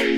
Hey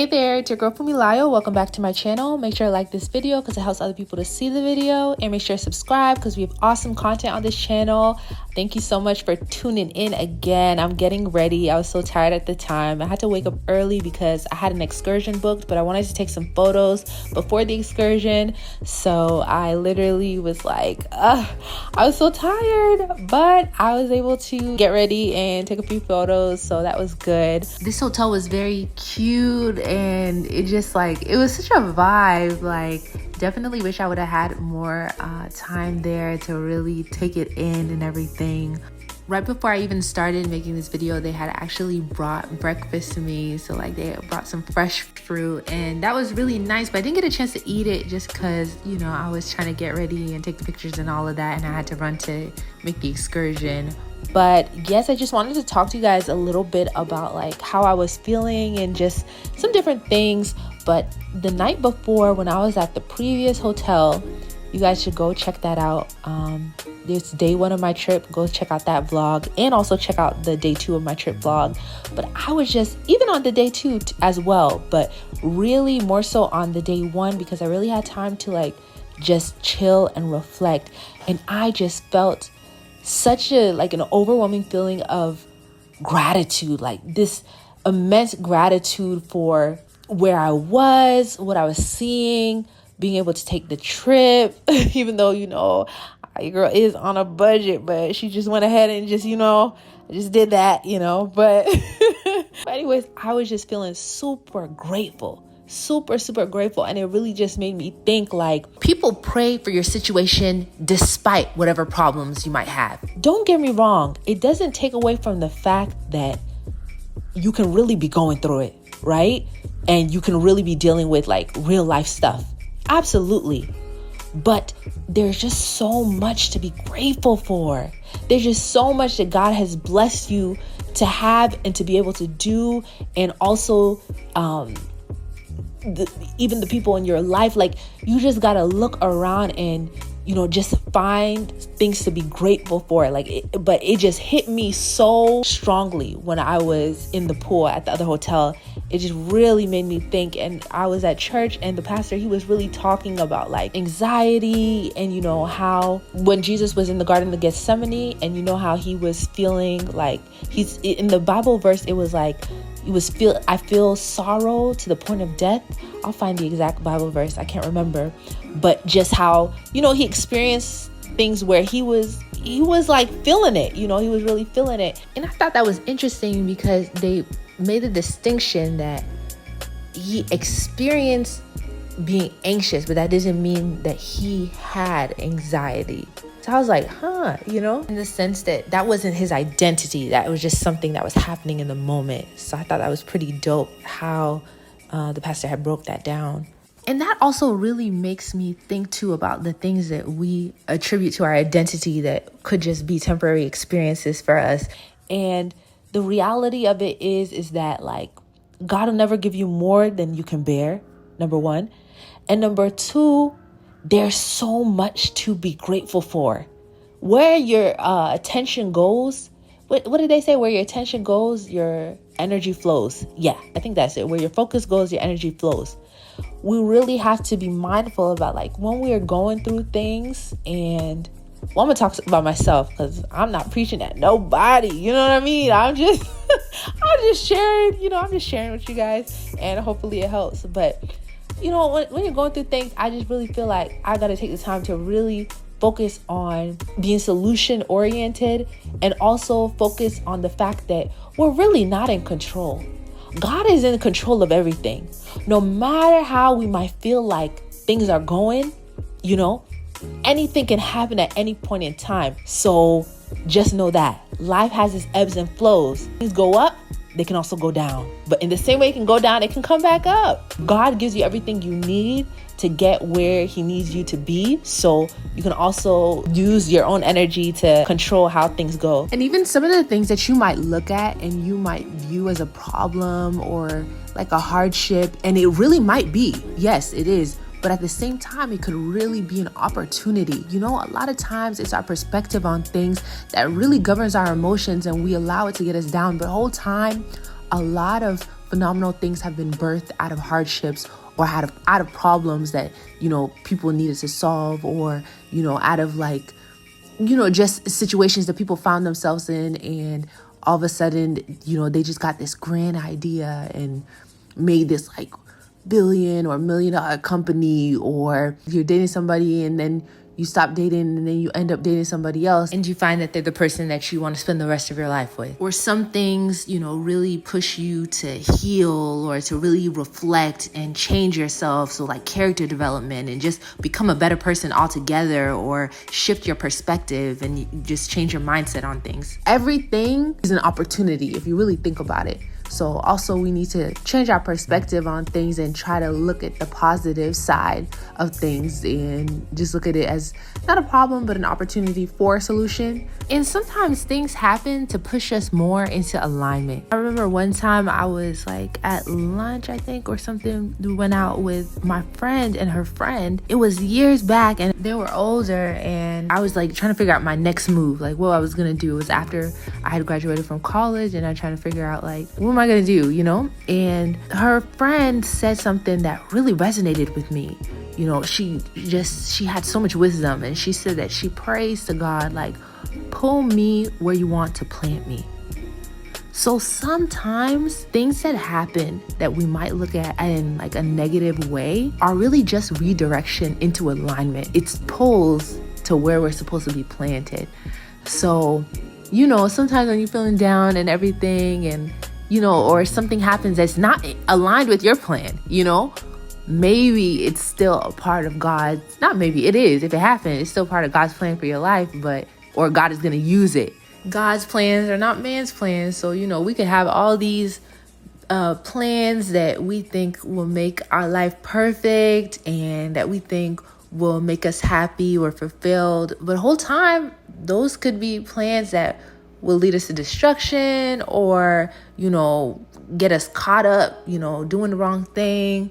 there, it's your girl Funmi-Layo. Welcome back to my channel. Make sure to like this video because it helps other people to see the video, and make sure to subscribe because we have awesome content on this channel. Thank you so much for tuning in again. I'm getting ready. I was so tired at the time. I had to wake up early because I had an excursion booked, but I wanted to take some photos before the excursion. So I literally was like, I was so tired, but I was able to get ready and take a few photos. So that was good. This hotel was very cute, and it just it was such a vibe. Definitely wish I would have had more time there to really take it in and everything. Right before I even started making this video, they had actually brought breakfast to me. So they brought some fresh fruit, and that was really nice, but I didn't get a chance to eat it just because, I was trying to get ready and take the pictures and all of that, and I had to run to make the excursion. But yes, I just wanted to talk to you guys a little bit about how I was feeling and just some different things. But the night before, when I was at the previous hotel, you guys should go check that out. It's day 1 of my trip. Go check out that vlog, and also check out the day 2 of my trip vlog. But I was just, even on the day 2 as well, but really more so on the day 1, because I really had time to just chill and reflect. And I just felt such an overwhelming feeling of gratitude, this immense gratitude for where I was, what I was seeing, being able to take the trip, even though, your girl is on a budget, but she just went ahead and just did that, but but anyways, I was just feeling super grateful. Super grateful. And it really just made me think people pray for your situation despite whatever problems you might have. Don't get me wrong, it doesn't take away from the fact that you can really be going through it, right? And you can really be dealing with real life stuff. Absolutely. But there's just so much to be grateful for. There's just so much that God has blessed you to have and to be able to do. And also, even the people in your life, you just gotta look around and just find things to be grateful for. But it just hit me so strongly when I was in the pool at the other hotel. It just really made me think. And I was at church, and the pastor, he was really talking about anxiety, and how when Jesus was in the Garden of Gethsemane, and how he was feeling he's in the Bible verse, it was I feel sorrow to the point of death. I'll find the exact Bible verse. I can't remember. But just how, he experienced things where he was feeling it. He was really feeling it. And I thought that was interesting because they made a distinction that he experienced being anxious, but that doesn't mean that he had anxiety. So I was in the sense that wasn't his identity. That was just something that was happening in the moment. So I thought that was pretty dope how the pastor had broke that down. And that also really makes me think too about the things that we attribute to our identity that could just be temporary experiences for us. And the reality of it is that God will never give you more than you can bear, number 1. And number 2, there's so much to be grateful for. Where your attention goes, what did they say? Where your attention goes, your energy flows. Yeah, I think that's it. Where your focus goes, your energy flows. We really have to be mindful about when we are going through things. And I'm gonna talk about myself because I'm not preaching at nobody. You know what I mean? I'm just sharing. I'm just sharing with you guys, and hopefully it helps. But when you're going through things, I just really feel I got to take the time to really focus on being solution oriented, and also focus on the fact that we're really not in control. God is in control of everything. No matter how we might feel things are going, anything can happen at any point in time. So just know that life has its ebbs and flows. Things go up, they can also go down. But in the same way it can go down, it can come back up. God gives you everything you need to get where he needs you to be. So you can also use your own energy to control how things go. And even some of the things that you might look at and you might view as a problem or a hardship, and it really might be. Yes, it is. But but at the same time, it could really be an opportunity. A lot of times it's our perspective on things that really governs our emotions, and we allow it to get us down. But the whole time, a lot of phenomenal things have been birthed out of hardships, or out of problems that, people needed to solve, or, out of just situations that people found themselves in. And all of a sudden, they just got this grand idea and made this billion or $1 million company. Or you're dating somebody and then you stop dating and then you end up dating somebody else, and you find that they're the person that you want to spend the rest of your life with. Or some things, really push you to heal or to really reflect and change yourself. So character development, and just become a better person altogether, or shift your perspective and you just change your mindset on things. Everything is an opportunity if you really think about it. So also we need to change our perspective on things and try to look at the positive side of things, and just look at it as not a problem, but an opportunity for a solution. And sometimes things happen to push us more into alignment. I remember one time I was at lunch, I think, or something. We went out with my friend and her friend. It was years back and they were older, and I was trying to figure out my next move, what I was going to do. It was after I had graduated from college, and I'm trying to figure out what am I going to do, And her friend said something that really resonated with me. She had so much wisdom, and she said that she prays to God, pull me where you want to plant me. So sometimes things that happen that we might look at in a negative way are really just redirection into alignment. It's pulls to where we're supposed to be planted. So, sometimes when you're feeling down and everything, and or something happens that's not aligned with your plan, maybe it's still a part of God's, not maybe, it is. If it happened, it's still part of God's plan for your life, or God is going to use it. God's plans are not man's plans. So, we could have all these plans that we think will make our life perfect and that we think will make us happy or fulfilled. But the whole time, those could be plans that will lead us to destruction, or, get us caught up, doing the wrong thing,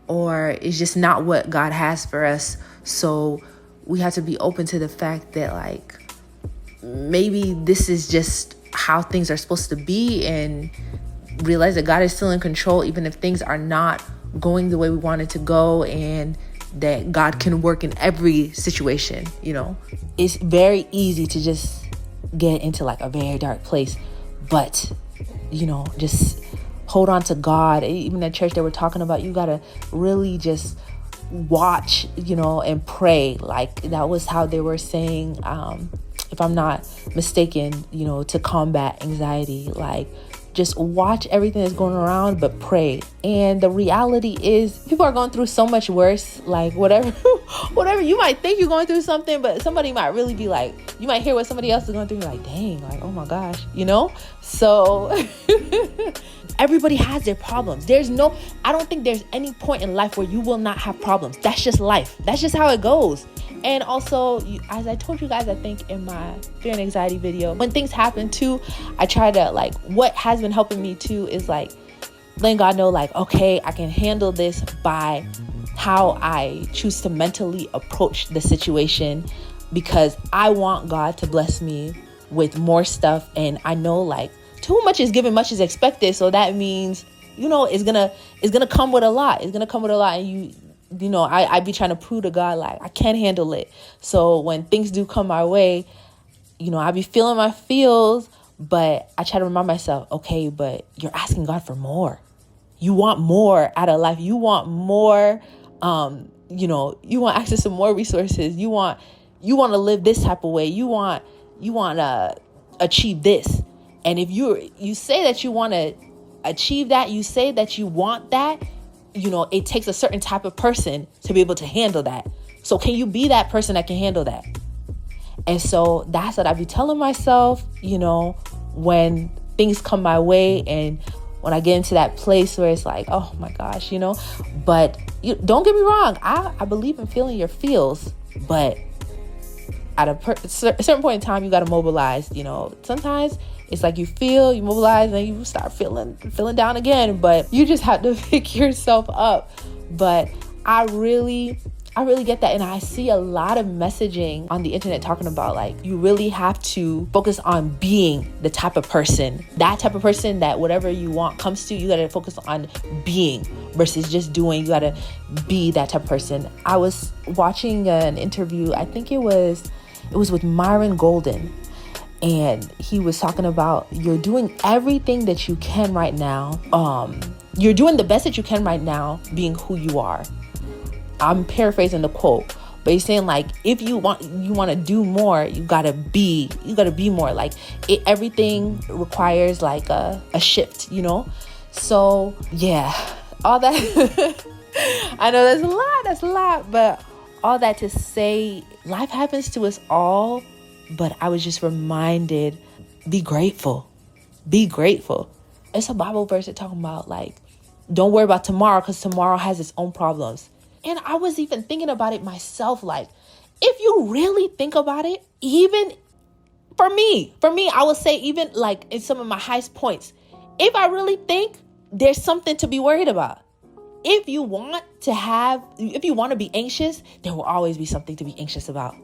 or it's just not what God has for us. So we have to be open to the fact that maybe this is just how things are supposed to be, and realize that God is still in control, even if things are not going the way we want it to go, and that God can work in every situation. It's very easy to just get into a very dark place, but just hold on to God. Even at church, they were talking about you gotta really just watch, and pray. That was how they were saying, if I'm not mistaken, to combat anxiety. Just watch everything that's going around, but pray. And the reality is, people are going through so much worse. Whatever you might think you're going through something, but somebody might really be you might hear what somebody else is going through. You're dang, oh my gosh, So everybody has their problems. I don't think there's any point in life where you will not have problems. That's just life. That's just how it goes. And also, as I told you guys, I think in my fear and anxiety video, when things happen too, I try to what has been helping me too is letting God know okay, I can handle this by how I choose to mentally approach the situation, because I want God to bless me with more stuff. And I know too much is given, much is expected. So that means, it's gonna come with a lot. It's gonna come with a lot. And I be trying to prove to God, I can handle it. So when things do come my way, I be feeling my feels, but I try to remind myself, okay, but you're asking God for more. You want more out of life. You want more, you want access to more resources. You want to live this type of way. You want to achieve this. And if you say that you want to achieve that, you say that you want that, it takes a certain type of person to be able to handle that. So can you be that person that can handle that? And so that's what I be telling myself, when things come my way, and when I get into that place where it's oh my gosh, but don't get me wrong. I believe in feeling your feels, but at a certain point in time, you got to mobilize. Sometimes it's you mobilize, and you start feeling down again, but you just have to pick yourself up. But I really get that. And I see a lot of messaging on the internet talking about like, you really have to focus on being the type of person, that whatever you want comes to, you got to focus on being versus just doing. You got to be that type of person. I was watching an interview, I think it was with Myron Golden. And he was talking about, you're doing everything that you can right now. You're doing the best that you can right now, being who you are. I'm paraphrasing the quote, but he's saying like, if you want to do more, you gotta be more. Like everything requires like a shift, So yeah, all that. I know that's a lot, but all that to say, life happens to us all. But I was just reminded, be grateful. Be grateful. It's a Bible verse that talking about like, don't worry about tomorrow because tomorrow has its own problems. And I was even thinking about it myself. Like, if you really think about it, even for me, I would say even like in some of my highest points, if I really think, there's something to be worried about. If you want to be anxious, there will always be something to be anxious about.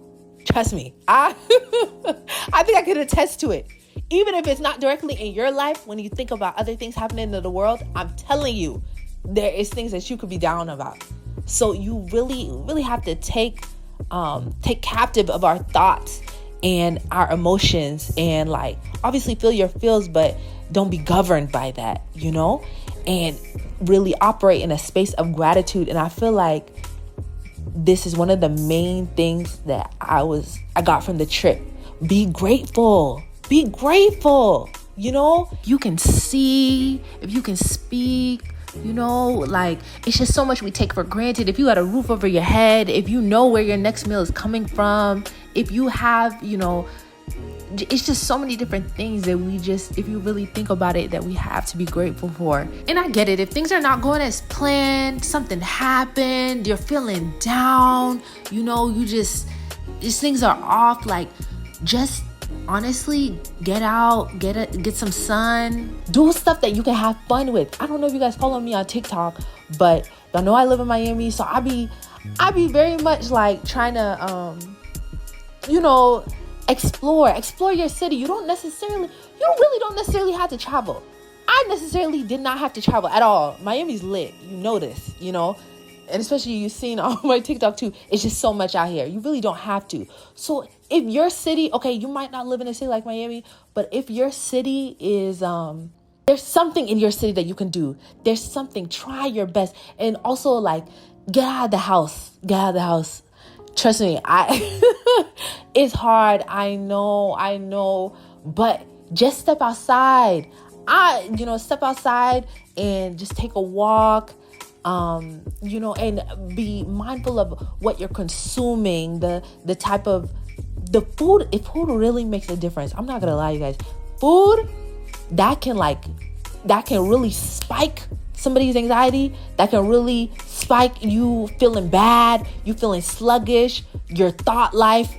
Trust me, I think I could attest to it. Even if it's not directly in your life, when you think about other things happening in the world, I'm telling you, there is things that you could be down about. So you really, really have to take captive of our thoughts and our emotions, and like obviously feel your feels, but don't be governed by that, and really operate in a space of gratitude. And I feel like this is one of the main things that I got from the trip. Be grateful. Be grateful. You can see, if you can speak, like it's just so much we take for granted. If you got a roof over your head, if you know where your next meal is coming from, if you have, it's just so many different things that if you really think about it, that we have to be grateful for. And I get it. If things are not going as planned, something happened, you're feeling down, things are off. Like, just honestly, get out, get some sun, do stuff that you can have fun with. I don't know if you guys follow me on TikTok, but y'all know I live in Miami. So I be very much like trying to, explore your city. You really don't necessarily have to travel. I necessarily did not have to travel at all. Miami's lit. This, and especially you've seen on my TikTok too. It's just so much out here. You really don't have to. So if your city, okay, you might not live in a city like Miami, but if your city is, there's something in your city that you can do. There's something, try your best. And also like, get out of the house. Trust me, it's hard. I know, but just step outside. Step outside and just take a walk, and be mindful of what you're consuming, the type of, the food. If food really makes a difference, I'm not going to lie, you guys, food that can really spike somebody's anxiety, that can really spike you feeling bad, you feeling sluggish, your thought life,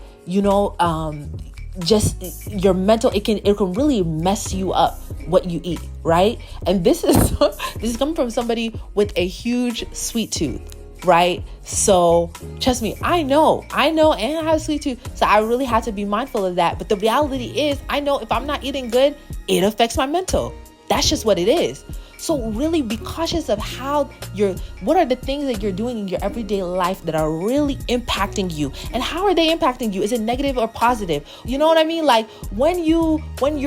just your mental, it can really mess you up what you eat, right? And this is coming from somebody with a huge sweet tooth, right? So trust me, I know, and I have a sweet tooth, so I really have to be mindful of that. But the reality is, I know if I'm not eating good, it affects my mental. That's just what it is. So really be cautious of what are the things that you're doing in your everyday life that are really impacting you, and how are they impacting you? Is it negative or positive? You know what I mean? Like when you're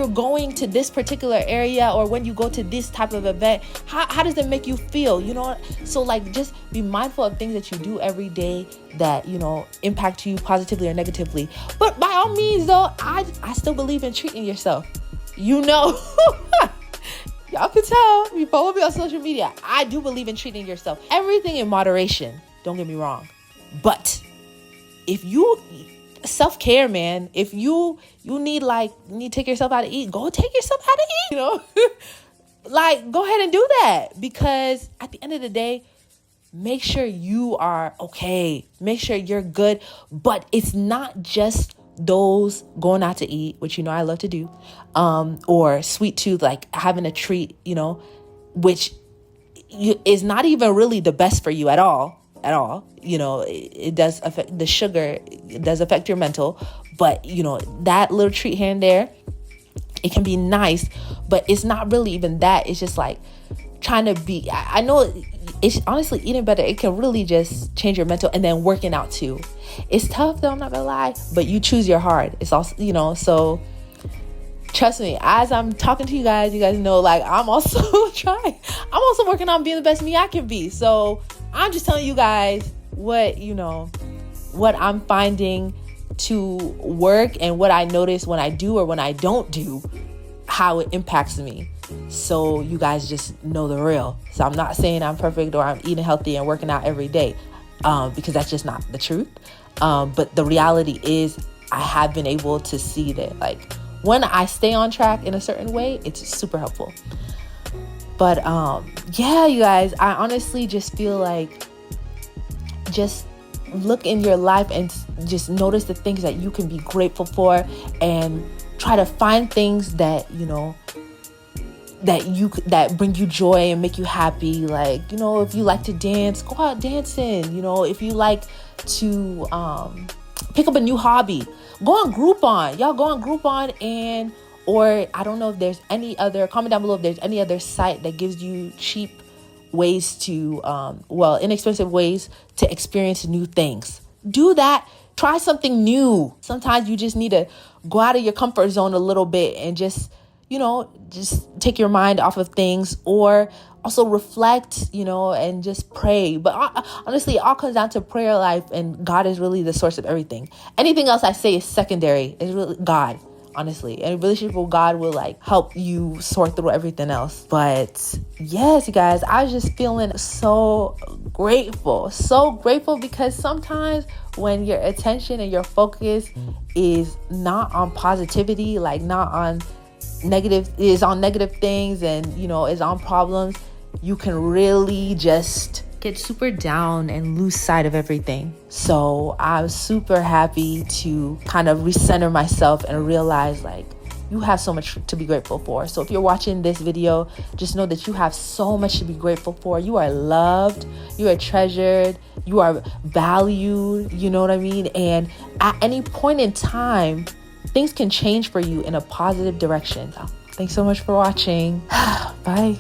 going to this particular area, or when you go to this type of event, how does it make you feel? So like, just be mindful of things that you do every day that, impact you positively or negatively. But by all means though, I still believe in treating yourself. Y'all can tell if you follow me on social media, I do believe in treating yourself. Everything in moderation, don't get me wrong. But if you, self-care, man, if you need to take yourself out to eat, go take yourself out to eat, like go ahead and do that. Because at the end of the day, make sure you are okay. Make sure you're good. But it's not just those going out to eat, which I love to do, or sweet tooth, like having a treat, which is not even really the best for you at all. at all. It does affect the sugar, it does affect your mental, but that little treat here and there, it can be nice, but it's not really even that. It's just like trying to be, I know it's honestly eating better. It can really just change your mental, and then working out too. It's tough though, I'm not gonna lie, but you choose your heart. It's also, so trust me, as I'm talking to you guys know, like, I'm also I'm also working on being the best me I can be. So I'm just telling you guys what I'm finding to work, and what I notice when I do or when I don't do, how it impacts me. So you guys just know the real. So I'm not saying I'm perfect or I'm eating healthy and working out every day, because that's just not the truth. But the reality is, I have been able to see that, like, when I stay on track in a certain way, it's super helpful. But yeah, you guys, I honestly just feel like, just look in your life and just notice the things that you can be grateful for, and try to find things that that bring you joy and make you happy. Like, if you like to dance, go out dancing. If you like to pick up a new hobby, go on Groupon. Y'all go on Groupon, or I don't know if there's any other, comment down below if there's any other site that gives you cheap ways to, inexpensive ways to experience new things. Do that. Try something new. Sometimes you just need to go out of your comfort zone a little bit and just take your mind off of things, or also reflect, and just pray. But honestly, it all comes down to prayer life, and God is really the source of everything. Anything else I say is secondary. It's really God, honestly. And a relationship with God will help you sort through everything else. But yes, you guys, I was just feeling so grateful, because sometimes when your attention and your focus is not on positivity, not on negative, is on negative things, and is on problems, you can really just get super down and lose sight of everything. So I was super happy to kind of recenter myself and realize, you have so much to be grateful for. So if you're watching this video, just know that you have so much to be grateful for. You are loved, you are treasured, you are valued, you know what I mean? And at any point in time, things can change for you in a positive direction. So thanks so much for watching. Bye.